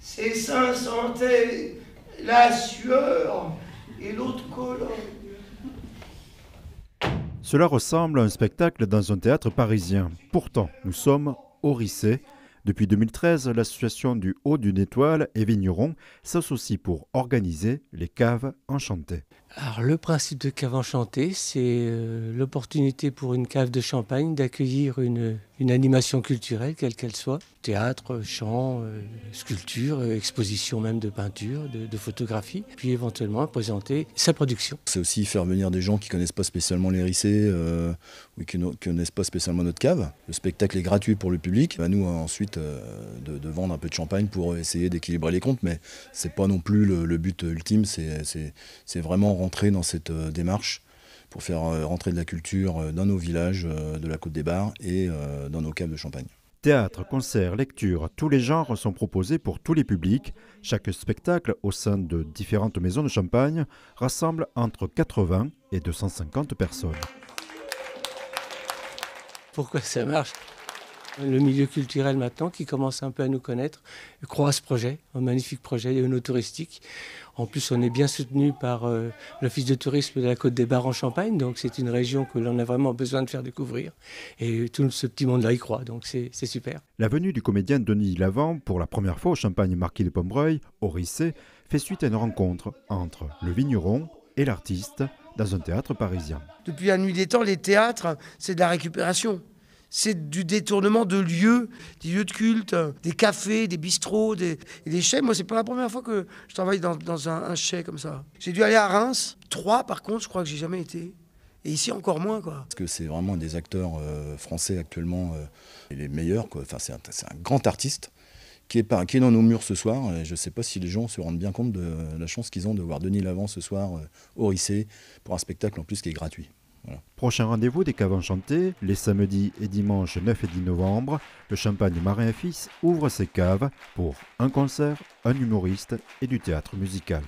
Ses seins sentaient la sueur et l'eau de Cologne. Cela ressemble à un spectacle dans un théâtre parisien. Pourtant, nous sommes au Risset. Depuis 2013, l'association du Haut d'une Étoile et Vignerons s'associe pour organiser les caves enchantées. Alors, le principe de cave enchantée, c'est l'opportunité pour une cave de Champagne d'accueillir une animation culturelle, quelle qu'elle soit. Théâtre, chant, sculpture, exposition même de peinture, de photographie. Puis éventuellement présenter sa production. C'est aussi faire venir des gens qui ne connaissent pas spécialement les Rissets ou qui ne connaissent pas spécialement notre cave. Le spectacle est gratuit pour le public. À nous ensuite de vendre un peu de champagne pour essayer d'équilibrer les comptes. Mais ce n'est pas non plus le but ultime. C'est vraiment rentrer dans cette démarche pour faire rentrer de la culture dans nos villages de la Côte des Bars et dans nos caves de champagne. Théâtre, concerts, lectures, tous les genres sont proposés pour tous les publics. Chaque spectacle au sein de différentes maisons de champagne rassemble entre 80 et 250 personnes. Pourquoi ça marche ? Le milieu culturel maintenant, qui commence un peu à nous connaître, croit à ce projet, un magnifique projet touristique. En plus, on est bien soutenu par l'Office de tourisme de la Côte des Bars en Champagne, donc c'est une région que l'on a vraiment besoin de faire découvrir. Et tout ce petit monde-là y croit, donc c'est super. La venue du comédien Denis Lavant, pour la première fois au Champagne Marquis de Pombreuil, au Risset, fait suite à une rencontre entre le vigneron et l'artiste dans un théâtre parisien. Depuis la nuit des temps, les théâtres, c'est de la récupération. C'est du détournement de lieux, des lieux de culte, des cafés, des bistrots, des chais. Moi, c'est pas la première fois que je travaille dans un chais comme ça. J'ai dû aller à Reims. 3, par contre, je crois que j'ai jamais été. Et ici, encore moins, quoi. Parce que c'est vraiment un des acteurs français actuellement les meilleurs, quoi. Enfin, c'est un grand artiste qui est dans nos murs ce soir. Et je ne sais pas si les gens se rendent bien compte de la chance qu'ils ont de voir Denis Lavant ce soir au Risset pour un spectacle en plus qui est gratuit. Voilà. Prochain rendez-vous des caves enchantées, les samedis et dimanches 9 et 10 novembre, le Champagne Marin & Fils ouvre ses caves pour un concert, un humoriste et du théâtre musical.